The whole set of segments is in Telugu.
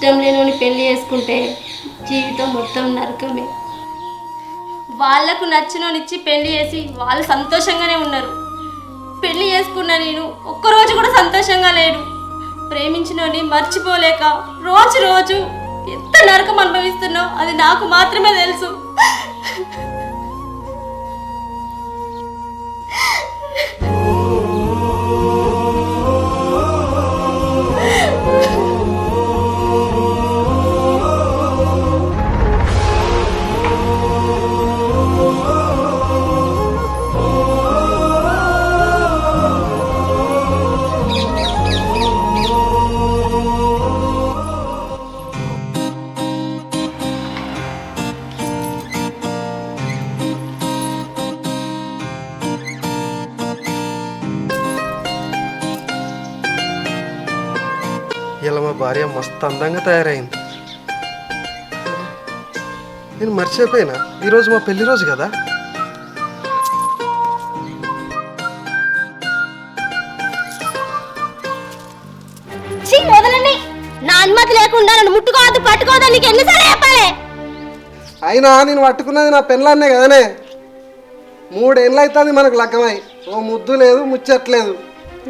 ఇష్టం లేని పెళ్లి చేసుకుంటే జీవితం మొత్తం నరకమే. వాళ్లకు నచ్చినోనిచ్చి పెళ్లి చేసి వాళ్ళు సంతోషంగానే ఉన్నారు. పెళ్లి చేసుకున్న నేను ఒక్కరోజు కూడా సంతోషంగా లేను. ప్రేమించినోని మర్చిపోలేక రోజు రోజు ఎంత నరకం అనుభవిస్తున్నో అది నాకు మాత్రమే తెలుసు. ఇలా మా భార్య మస్తు అందంగా తయారైంది. నేను మర్చిపోయినా ఈరోజు మా పెళ్లి రోజు కదా. వదలండి, నా అనుమతి లేకుండా నన్ను ముట్టుకోవద్దు పట్టుకోవద్దు నీకు ఎన్నిసార్లు చెప్పాలి? అయినా నేను పట్టుకున్నది నా పెళ్ళాన్నే కదనే. 3 ఏళ్ళు అవుతుంది మనకు లగ్గమై. ఓ ముద్దు లేదు ముచ్చట్లేదు.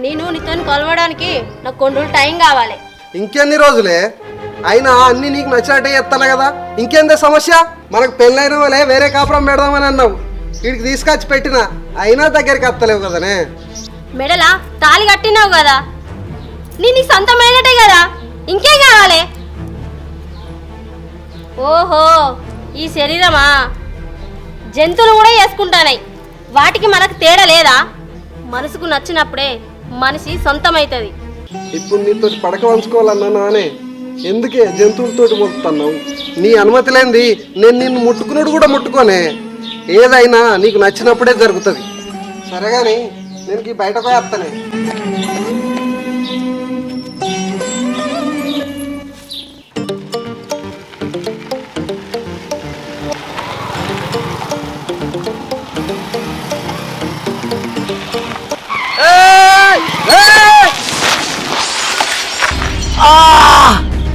నేను నీతో కలవడానికి నాకు కొన్ని రోజులు టైం కావాలి. ఇంకెన్ని రోజులే? అయినా అన్ని నీకు నచ్చినట్టే చెప్తాను కదా. ఇంకేందే సమస్య? మనకు పెళ్ళైన వాళ్ళే వేరే కాపురం పెడదామని అన్నావు. వీడికి తీసుకొచ్చి పెట్టినా అయినా దగ్గరికి వస్తలేవు కదనే. మెడలా తాళి కట్టినావు కదా, నీ సొంతమైనట్టే కదా, ఇంకేం కావాలి? ఓహో, ఈ శరీరమా జంతువులు కూడా వేసుకుంటానాయి. వాటికి మనకు తేడా లేదా? మనసుకు నచ్చినప్పుడే మనిషి సొంతమవుతుంది. ఇప్పుడు నీతో పడక వంచుకోవాలన్నా నానే ఎందుకే జంతువులతోటి మొత్తున్నావు? నీ అనుమతి లేనిది నేను నిన్ను ముట్టుకున్నాడు కూడా ముట్టుకోనే. ఏదైనా నీకు నచ్చినప్పుడే జరుగుతుంది. సరే కానీ నేను బయటకు వేస్తానే.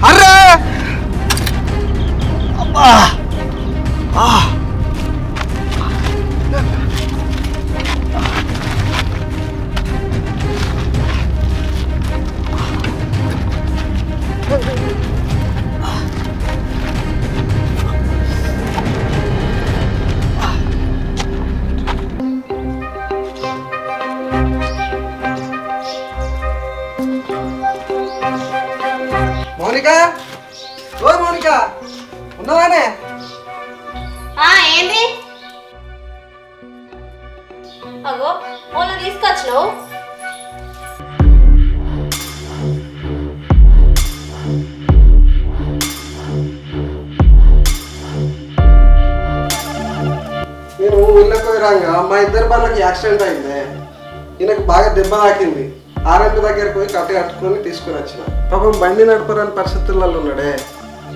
అరే అబ్బా! మౌనిక, ఓ మౌనిక, ఉన్నావానే? ఏంది? అగో మొన్న తీసుకొచ్చినావు. నేను ఊళ్ళోకి రాగా మా ఇద్దరు వాళ్ళకి యాక్సిడెంట్ అయింది. ఈయనకు బాగా దెబ్బ తాకింది. ఆర్ఎంపీ దగ్గరికి పోయి కట్టుకొని తీసుకుని వచ్చిన. పాపం బండి నడపరాని పరిస్థితుల్లో ఉన్నాడే.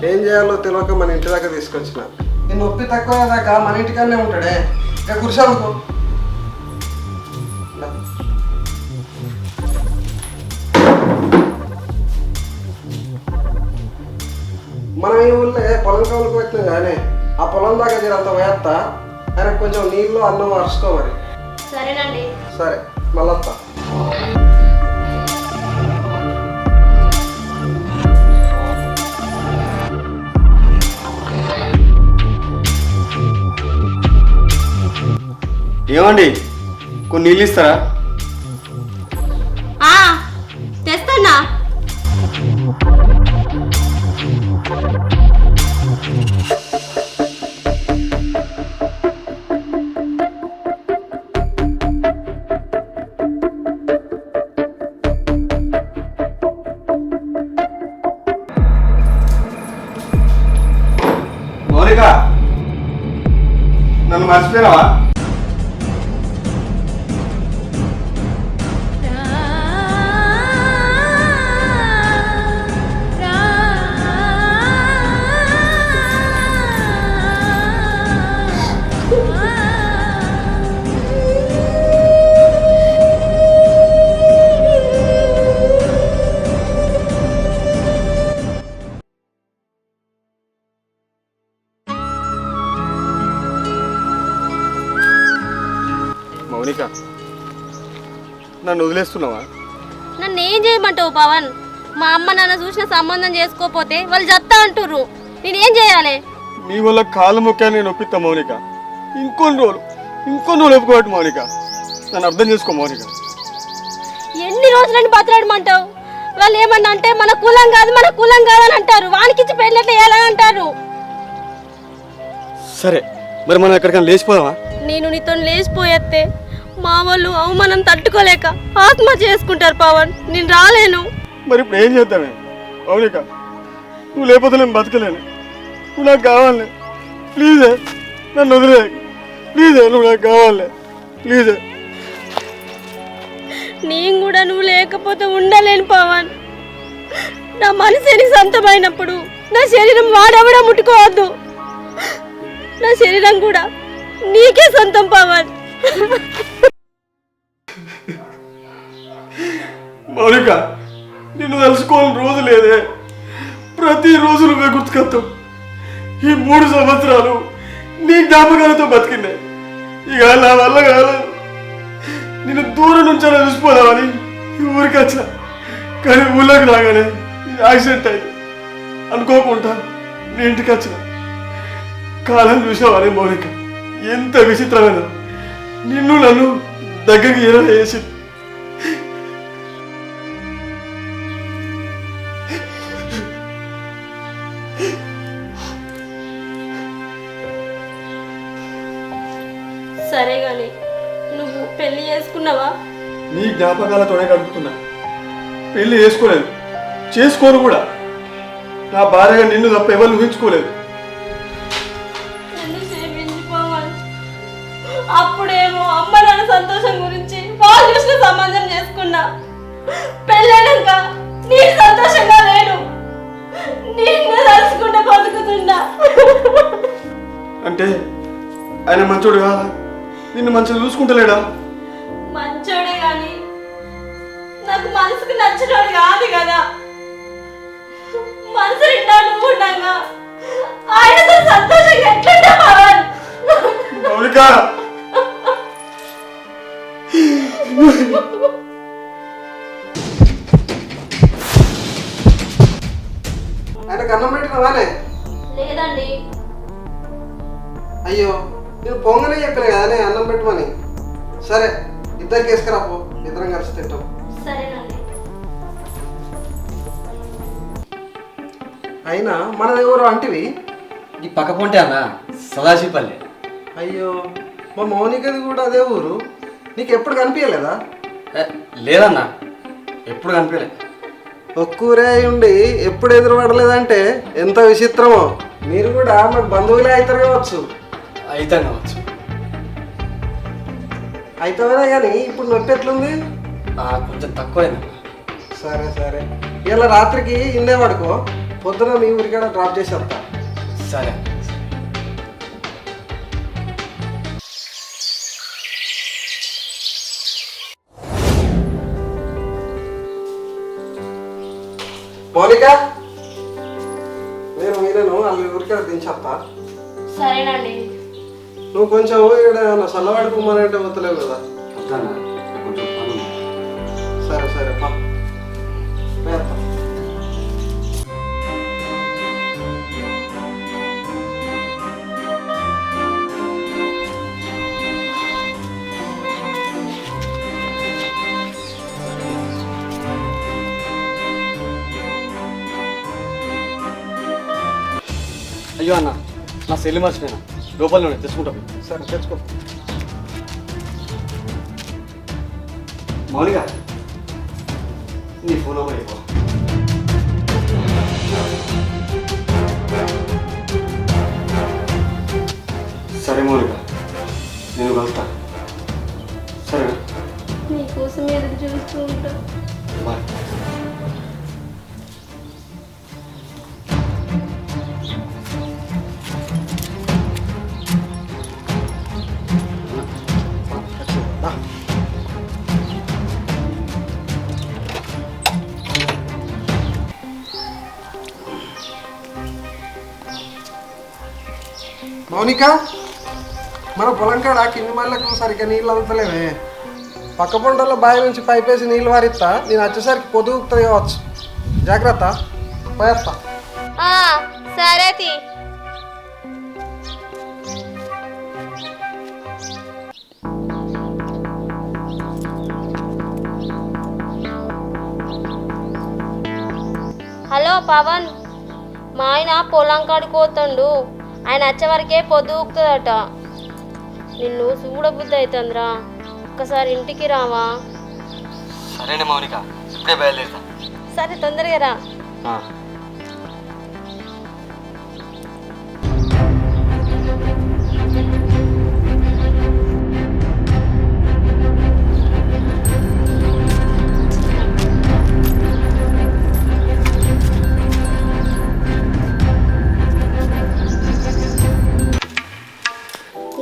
ఏం చేయాలో తెలియక మన ఇంటి దాకా తీసుకొచ్చిన. నేను నొప్పి తక్కువ దాకా మన ఇంటికన్నా ఉంటాడే. ఇక కూర్చోనుకో. మనం ఈ ఊళ్ళో పొలం కవులకు వచ్చినాం కానీ ఆ పొలం దాకా జరంత వేస్తా. ఆయనకు కొంచెం నీళ్ళు అన్నం అరుచుకో మరి. సరేనండి. సరే మళ్ళీ వస్తా. ఏమండి కొన్ని నీళ్ళు ఇస్తారా? తెస్తున్నా. మౌనిక, నన్ను మర్చిపోయినావా? మౌనిక, నన్ను వదిలేస్తున్నావా? నన్ను ఏం చేయమంటావు పవన్? మా అమ్మ నాన్న చూసిన సంబంధం చేసుకోపోతే వాళ్ళు చెప్తా అంటుర్రు. నేనేం చేయాలి? నీ వల్ల కాలు మొక్కాను నేను ఒప్పిస్తా మౌనిక. ఇంకొన్ని రోజులు ఒప్పుకోబట్టి మౌనిక, నన్ను అర్థం చేసుకో మౌనిక. ఎన్ని రోజులని బతలాడమంటావు? వాళ్ళు ఏమన్నా అంటే మన కులం కాదు అని అంటారు. వానికిచ్చి పెళ్ళట్లు వేయాలని అంటారు. సరే, మరి మనం ఎక్కడికైనా లేచిపోదామా? నేను నీతో లేచిపోయేస్తే మా వాళ్ళు అవమానం తట్టుకోలేక ఆత్మహత్య చేసుకుంటారు పవన్. నేను రాలేను. మరి ఇప్పుడు ఏం చేద్దామే మౌనిక? నువ్వు లేకపోతే నేను బతకలేను. నువ్వు నాకు కావాలి. ప్లీజే నన్ను వదిలే. ప్లీజే నువ్వు నాకు కావాలి. ప్లీజే. నేను కూడా నువ్వు లేకపోతే ఉండలేను పవన్. నా మనసేని సొంతమైనప్పుడు నా శరీరం వాడెవడా ముట్టుకోవద్దు. నా శరీరం కూడా నీకే సొంతం పవన్. మౌనిక, నిన్ను తెలుసుకోవాలని రోజు లేదే. ప్రతిరోజు నువ్వే గుర్తుకొస్తావు. ఈ 3 సంవత్సరాలు నీ జ్ఞాపకాలతో బతికినాయి. ఇక నా వల్ల కాదు. నిన్ను దూరం నుంచి అలా చూసిపోదామని ఈ ఊరికి వచ్చా. కానీ ఊళ్ళోకి రాగానే యాక్సిడెంట్ అయింది. అనుకోకుండా నీ ఇంటికి వచ్చిన కాలం చూసావని మౌనిక, ఎంత విచిత్రమైన నిన్ను నన్ను దగ్గరికి ఎలా వేసింది. సరే గాని నువ్వు పెళ్లి చేసుకున్నావా? నీ జ్ఞాపకాలతోనే గడుపుతున్నా. పెళ్లి చేసుకోలేదు, చేసుకోను కూడా. నా భార్యగా నిన్ను తప్ప ఎవరు ఊహించుకోలేదు. అప్పుడేమో అమ్మ నాన్న సంతోషం గురించి వాళ్ళు చూసిన సంబంధం చేసుకున్నా. పెళ్ళైనాక నీ సంతోషంగా లేను. నిన్ను తలుచుకుంటే బతుకుతున్నా. అంటే ఆయన మంచోడు కాదా? నిన్ను మంచిగా చూసుకుంటలేడా? మంచోడే గాని నాకు మనసుకు నచ్చినోడు కాదు కదా. మనసు నిండా నువ్వు ఉండగా ఆయనతో సంతోషంగా ఎట్లుంటా పవన్? మౌనిక, ఆయనకు అన్నం పెట్టినవానే? లేదండి. అయ్యో, నేను పొంగనే చెప్పిన కదానే అన్నం పెట్టమని. సరే, ఇద్దరికి వేసుకురాపో, ఇద్దరం కలిసి తింటాం. సరేనండి. అయినా మనది ఎవరు అంటివి? ఈ పక్క పొంటే అన్న సదాశివపల్లి. అయ్యో, మా మౌనికది కూడా అదే ఊరు. నీకు ఎప్పుడు కనిపించలేదా? లేదన్నా, ఎప్పుడు కనిపించలే. ఒక్కూరే అయి ఉండి ఎప్పుడు ఎదురుపడలేదంటే ఎంత విచిత్రమో. మీరు కూడా మాకు బంధువులే అవుతారు కావచ్చు. అయితే కావచ్చు. అయితేనే కానీ ఇప్పుడు నొప్పి ఎట్లుంది? కొంచెం తక్కువైందన్న. సరే సరే, ఇలా రాత్రికి ఇన్నే పడుకో. పొద్దున మీ ఊరికాడ డ్రాప్ చేసి వస్తా. సరే. మౌనిక, నేను మీరేను వాళ్ళ ఊరికాడ దించేస్తా. సరేనండి. నువ్వు కొంచెం ఇక్కడ చల్లవాడి పొమ్మనంటే వద్దలేవు కదా. వద్దన్నా, కొంచెం పని ఉంది. సరే సరే పా. వేస్తా. అయ్యో అన్న, నా సెల్లి మర్చిపోయినా. లోపలలోనే తెచ్చుకుంటాం. సరే తెచ్చుకో. మౌనిక, నీ ఫోన్ నెంబర్ ఇవ్వ. సరే మౌనిక, నేను కలుస్తా. సరేనా? నీకోసం ఎదురు చూస్తూ ఉంటా. బాయ్. మౌనిక, మన పొలం కాడ కింది మళ్ళకు సరిగ్గా నీళ్ళు అందుతలేవే. పక్క పొండలో బావి నుంచి పైపేసి నీళ్ళు వారిస్తా, నేను వచ్చేసరికి పొద్దుగుతుంది కావచ్చు. జాగ్రత్త, పోయేస్తా. సరే తీ. హలో పవన్, మా ఆయన పొలం కాడికి పోతుండు. ఆయన వచ్చే వరకే పొద్దుగుతుందట. నిన్ను చూడబుద్ధి అవుతుందిరా, ఒక్కసారి ఇంటికి రావా? సరేనే మౌనిక, ఇప్పుడే బయలుదేరుతా. సరే తొందరగా రా.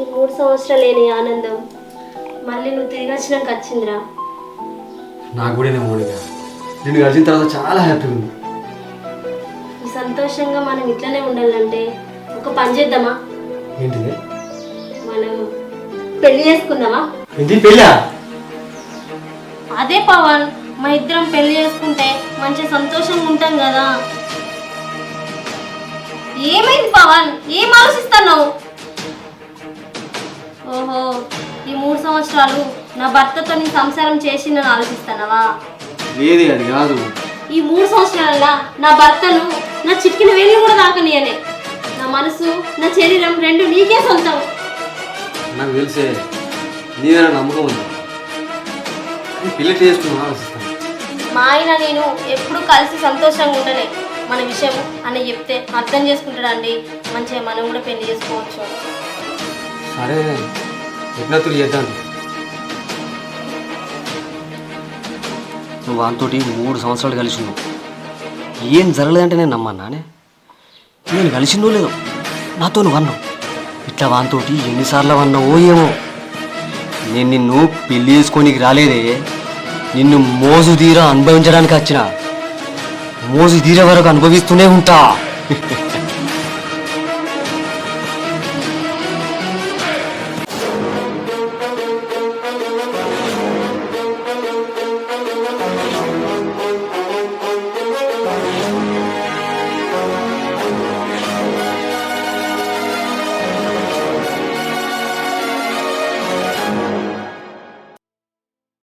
ఈ 3 సంవత్సరాలు లేని ఆనందం మళ్ళీ నువ్వు తిరిగి వచ్చినాక వచ్చిందిరా. నాకు కూడా మౌనిక, నేను కలిసిన తర్వాత చాలా హ్యాపీగా ఉంది. ఈ సంతోషంగా మనం ఇట్లనే ఉండాలంటే ఒక పని చేద్దామా? ఏంటిది? మనం పెళ్లి చేసుకుందామా? ఏంటి పెళ్ళా? అదే పవన్, మా ఇద్దరం పెళ్లి చేసుకుంటే మంచి సంతోషంగా ఉంటాం కదా. ఏమైంది పవన్, ఏం ఆలోచిస్తున్నావు? ఓహో, ఈ 3 సంవత్సరాలు నా భర్తతో నీ సంసారం చేసి నన్ను ఆలోచిస్తున్నావా? లేదు, అది కాదు. ఈ 3 సంవత్సరాల నా భర్తను నా చిటికిన వేలు కూడా తాకనియలే. నా మనసు, నా శరీరం రెండు నీకే సొంతం. నాకు తెలిసే నీవేనా నమ్మకం ఉంది. పెళ్లి చేసుకుని ఆలోచిస్తాను. మా ఆయన నేను ఎప్పుడు కలిసి సంతోషంగా ఉండలే. మన విషయం అని చెప్తే అర్థం చేసుకుంటాడండి. మంచిగా మనం కూడా పెళ్లి చేసుకోవచ్చు. సరే, యజ్ఞతులు చేద్దాం. నువ్వు వానితోటి 3 సంవత్సరాలు కలిసి ఉన్నావు. ఏం జరగలేదంటే నేను నమ్మన్నానే. నేను కలిసిందో లేదో నాతో నువ్వు అన్నావు. ఇట్లా వానితోటి ఎన్నిసార్లు అన్నావో ఏమో. నేను నిన్ను పెళ్లి చేసుకోనికి రాలేదే, నిన్ను మోజు తీర అనుభవించడానికి వచ్చిన. మోజు తీరే వరకు అనుభవిస్తూనే ఉంటా.